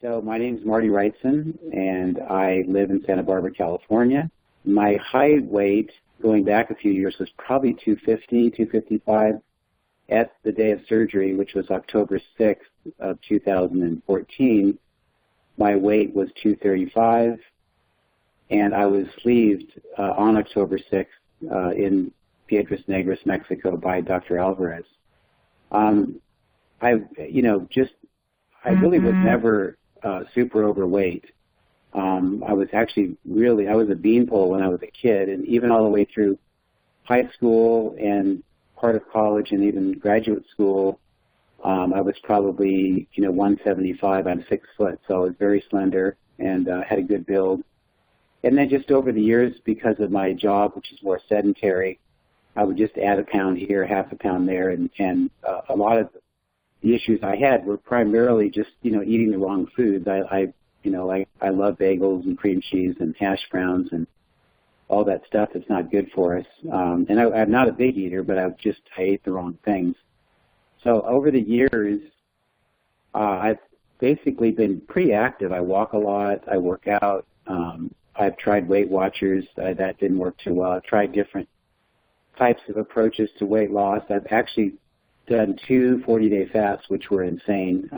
So my name is Marty Wrightson, and I live in Santa Barbara, California. My height weight, going back a few years, was probably 250, 255. At the day of surgery, which was October 6th of 2014, my weight was 235, and I was sleeved on October 6th in Piedras Negras, Mexico, by Dr. Alvarez. I really was never super overweight. I was a beanpole when I was a kid, and even all the way through high school and part of college and even graduate school, I was probably 175. I'm 6 foot, so I was very slender and had a good build. And then just over the years, because of my job, which is more sedentary, I would just add a pound here, half a pound there, and a lot of the issues I had were primarily just eating the wrong foods. I love bagels and cream cheese and hash browns and all that stuff that's not good for us. And I'm not a big eater, but I ate the wrong things. So over the years, I've basically been pretty active. I walk a lot. I work out. I've tried Weight Watchers. That didn't work too well. I've tried different types of approaches to weight loss. I've actually done 2 40-day fasts, which were insane.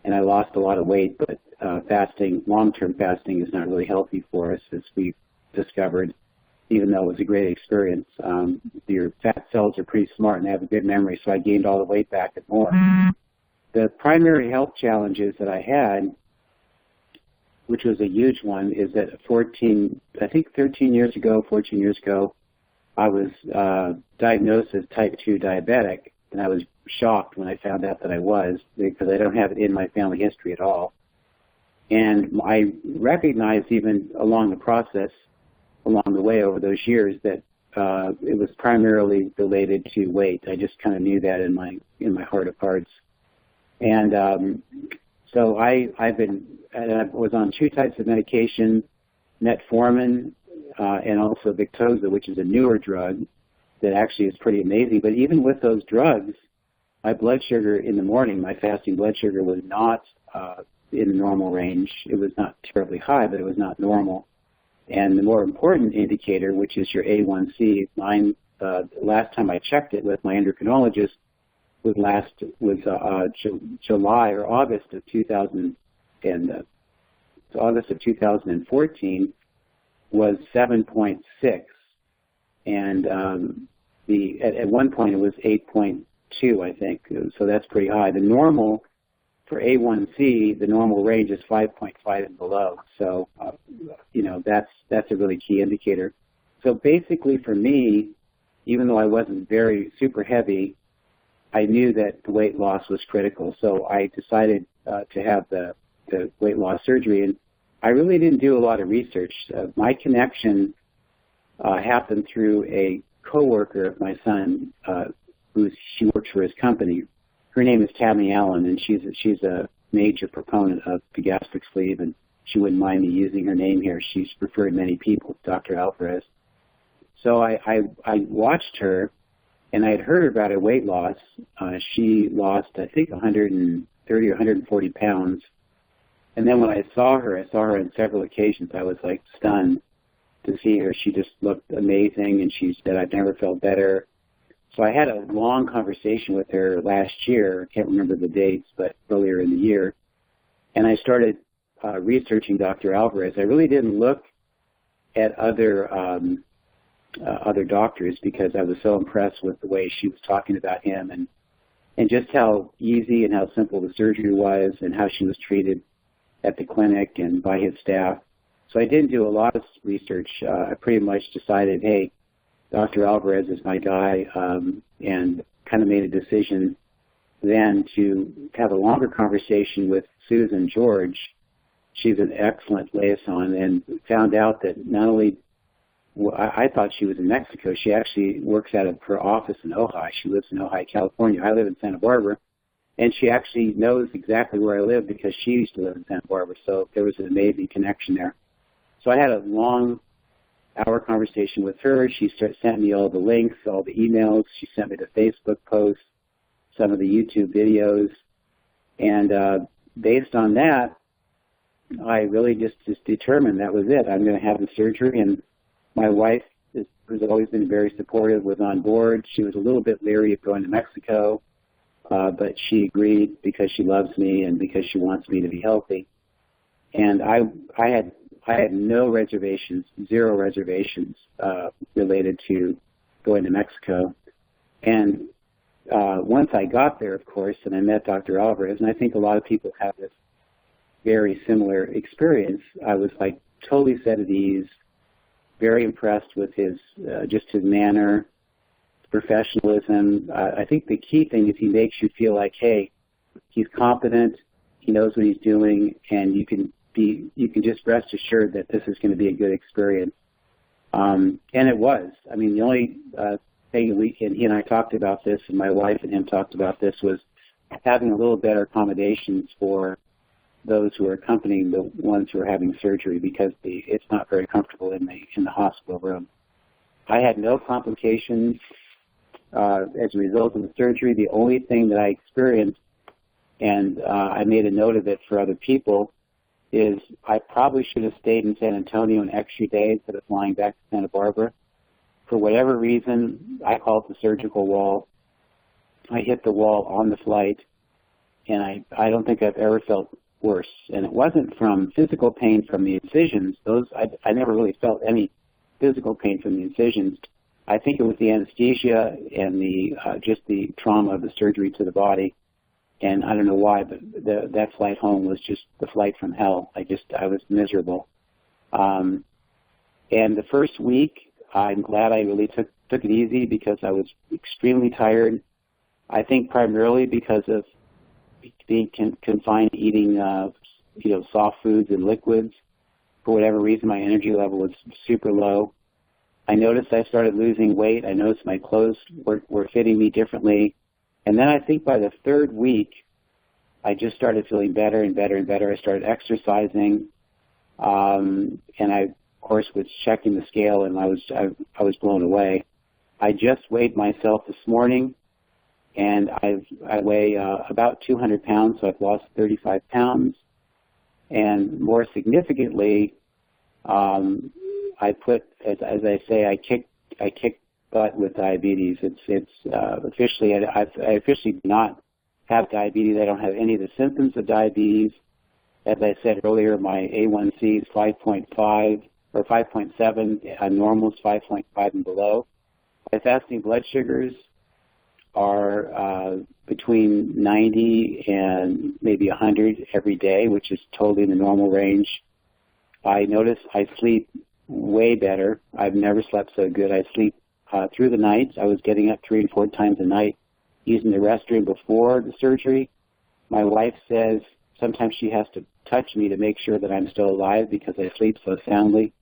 And I lost a lot of weight, but long-term fasting is not really healthy for us, as we've discovered, even though it was a great experience. Your fat cells are pretty smart and they have a good memory, so I gained all the weight back and more. The primary health challenges that I had, which was a huge one, is that 14 years ago, I was diagnosed as type 2 diabetic, and I was shocked when I found out that I was, because I don't have it in my family history at all. And I recognized even along the process, along the way over those years, that it was primarily related to weight. I just kind of knew that in my heart of hearts. And so I was on 2 types of medication, metformin and also Victoza, which is a newer drug that actually is pretty amazing. But even with those drugs, my blood sugar in the morning, my fasting blood sugar was not in the normal range. It was not terribly high, but it was not normal. And the more important indicator, which is your A1C, mine, last time I checked it with my endocrinologist was July or August of 2014, was 7.6, and at one point it was 8.2, I think. So that's pretty high. The normal for A1C, the normal range is 5.5 and below. So that's a really key indicator. So basically, for me, even though I wasn't very super heavy, I knew that the weight loss was critical. So I decided to have the weight loss surgery, and I really didn't do a lot of research. My connection happened through a coworker of my son, she works for his company. Her name is Tammy Allen, and she's a major proponent of the gastric sleeve, and she wouldn't mind me using her name here. She's referred many people to Dr. Alvarez. So I watched her, and I had heard about her weight loss. She lost, I think, 130 or 140 pounds. And then when I saw her on several occasions. I was like stunned to see her. She just looked amazing, and she said, "I've never felt better." So I had a long conversation with her last year. I can't remember the dates, but earlier in the year. And I started researching Dr. Alvarez. I really didn't look at other doctors, because I was so impressed with the way she was talking about him, and just how easy and how simple the surgery was, and how she was treated at the clinic and by his staff. So I didn't do a lot of research. I pretty much decided, hey, Dr. Alvarez is my guy, and kind of made a decision then to have a longer conversation with Susan George. She's an excellent liaison, and found out that not only I thought she was in Mexico. She actually works out of her office in Ojai. She lives in Ojai, California. I live in Santa Barbara. And she actually knows exactly where I live, because she used to live in Santa Barbara. So there was an amazing connection there. So I had a long hour conversation with her. She sent me all the links, all the emails. She sent me the Facebook posts, some of the YouTube videos. And based on that, I really just determined that was it. I'm going to have the surgery, and my wife, who's always been very supportive, was on board. She was a little bit leery of going to Mexico, but she agreed because she loves me and because she wants me to be healthy. And I had no reservations, zero reservations related to going to Mexico. And once I got there, of course, and I met Dr. Alvarez, and I think a lot of people have this very similar experience, I was like totally set at ease, very impressed with his manner, professionalism. I think the key thing is he makes you feel like, hey, he's competent, he knows what he's doing, and you can just rest assured that this is going to be a good experience. And it was. I mean, the only thing he and I talked about this, and my wife and him talked about this, was having a little better accommodations for those who are accompanying the ones who are having surgery, because it's not very comfortable in the hospital room. I had no complications as a result of the surgery. The only thing that I experienced, and I made a note of it for other people, is I probably should have stayed in San Antonio an extra day instead of flying back to Santa Barbara. For whatever reason, I call it the surgical wall. I hit the wall on the flight, and I don't think I've ever felt worse. And it wasn't from physical pain from the incisions. I never really felt any physical pain from the incisions. I think it was the anesthesia and just the trauma of the surgery to the body. And I don't know why, but that flight home was just the flight from hell. I was miserable. And the first week, I'm glad I really took it easy, because I was extremely tired. I think primarily because of being confined to eating, soft foods and liquids. For whatever reason, my energy level was super low. I noticed I started losing weight. I noticed my clothes were fitting me differently. And then I think by the third week, I just started feeling better and better and better. I started exercising, and I, of course, was checking the scale, and I was blown away. I just weighed myself this morning, and I weigh about 200 pounds, so I've lost 35 pounds. And more significantly, I put, as I say, I kicked butt with diabetes. It's officially, I officially do not have diabetes. I don't have any of the symptoms of diabetes. As I said earlier, my A1C is 5.5 or 5.7. Normal is 5.5 and below. My fasting blood sugars are between 90 and maybe 100 every day, which is totally in the normal range. I notice I sleep way better. I've never slept so good. I sleep through the nights. I was getting up 3 and 4 times a night using the restroom before the surgery. My wife says sometimes she has to touch me to make sure that I'm still alive because I sleep so soundly.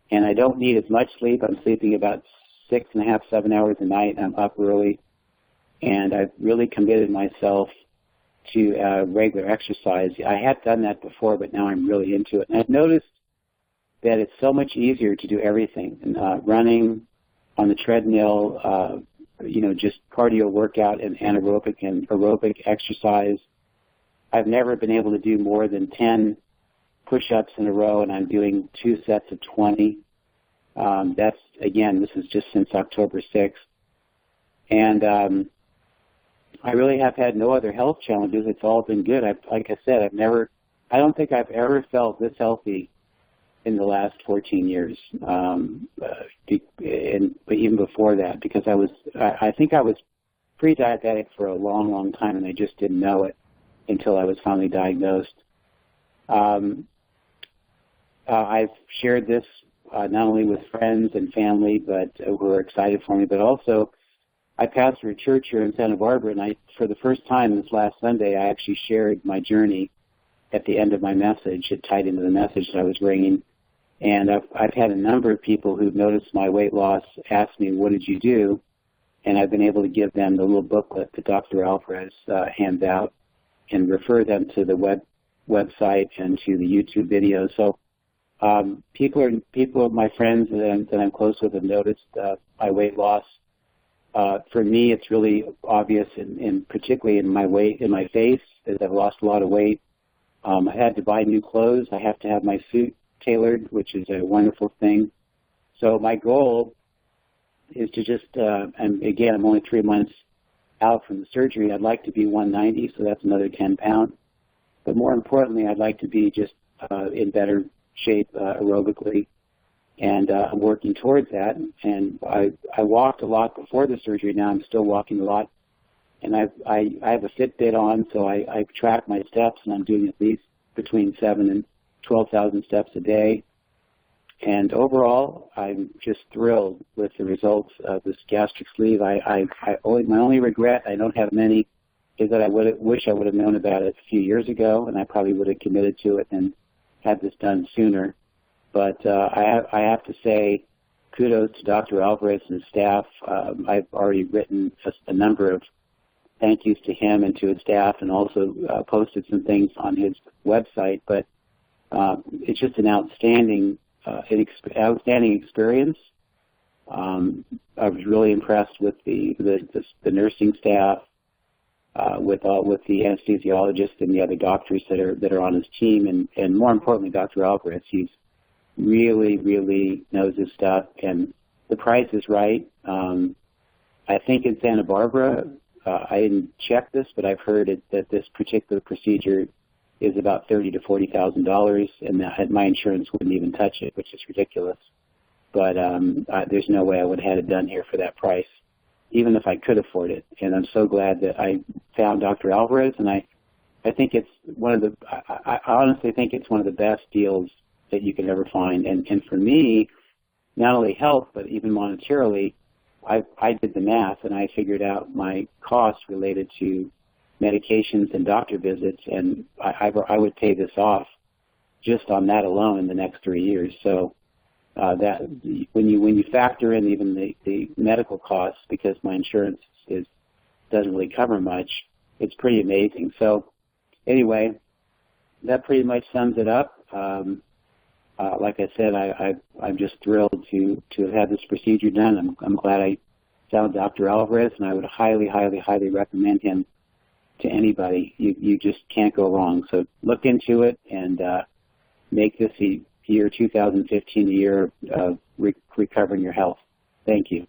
And I don't need as much sleep. I'm sleeping about 6.5, 7 hours a night. I'm up early. And I've really committed myself to regular exercise. I had done that before, but now I'm really into it. And I've noticed that it's so much easier to do everything. And, running on the treadmill, just cardio workout and anaerobic and aerobic exercise. I've never been able to do more than 10 push-ups in a row, and I'm doing 2 sets of 20. This is just since October 6th. And I really have had no other health challenges. It's all been good. Like I said, I don't think I've ever felt this healthy in the last 14 years, but even before that, because I think I was pre-diabetic for a long, long time, and I just didn't know it until I was finally diagnosed. I've shared this not only with friends and family, but who are excited for me, but also I pastor a church here in Santa Barbara, and for the first time this last Sunday, I actually shared my journey at the end of my message. It tied into the message that I was bringing. And I've had a number of people who've noticed my weight loss ask me, what did you do? And I've been able to give them the little booklet that Dr. Alvarez hands out and refer them to the website and to the YouTube videos. So people, my friends that I'm close with, have noticed my weight loss. For me, it's really obvious, and particularly in my face, as I've lost a lot of weight. I had to buy new clothes. I have to have my suit tailored, which is a wonderful thing. So my goal is to just, and again, I'm only 3 months out from the surgery. I'd like to be 190, so that's another 10 pounds. But more importantly, I'd like to be just in better shape aerobically, and I'm working towards that. And I walked a lot before the surgery. Now I'm still walking a lot, and I have a Fitbit on, so I track my steps, and I'm doing at least between 7,000 and 12,000 steps a day. And overall, I'm just thrilled with the results of this gastric sleeve. My only regret, I don't have many, is that I wish I would have known about it a few years ago, and I probably would have committed to it and had this done sooner. But I have to say kudos to Dr. Alvarez and his staff. I've already written a number of thank yous to him and to his staff, and also posted some things on his website. But it's just an outstanding experience. I was really impressed with the nursing staff, with the anesthesiologist and the other doctors that are on his team, and more importantly, Dr. Alvarez. He's really knows his stuff, and the price is right. I think in Santa Barbara, I didn't check this, but I've heard that this particular procedure is about $30,000 to $40,000, and that my insurance wouldn't even touch it, which is ridiculous. But there's no way I would have had it done here for that price, even if I could afford it. And I'm so glad that I found Dr. Alvarez, and I think it's I honestly think it's one of the best deals that you can ever find. And for me, not only health, but even monetarily, I did the math, and I figured out my costs related to medications and doctor visits, and I would pay this off just on that alone in the next 3 years. So that when you factor in even the medical costs, because my insurance doesn't really cover much, it's pretty amazing. So anyway, that pretty much sums it up. Like I said, I'm just thrilled to have had this procedure done. I'm glad I found Dr. Alvarez, and I would highly recommend him to anybody. You just can't go wrong. So look into it and make this year 2015 a year of recovering your health. Thank you.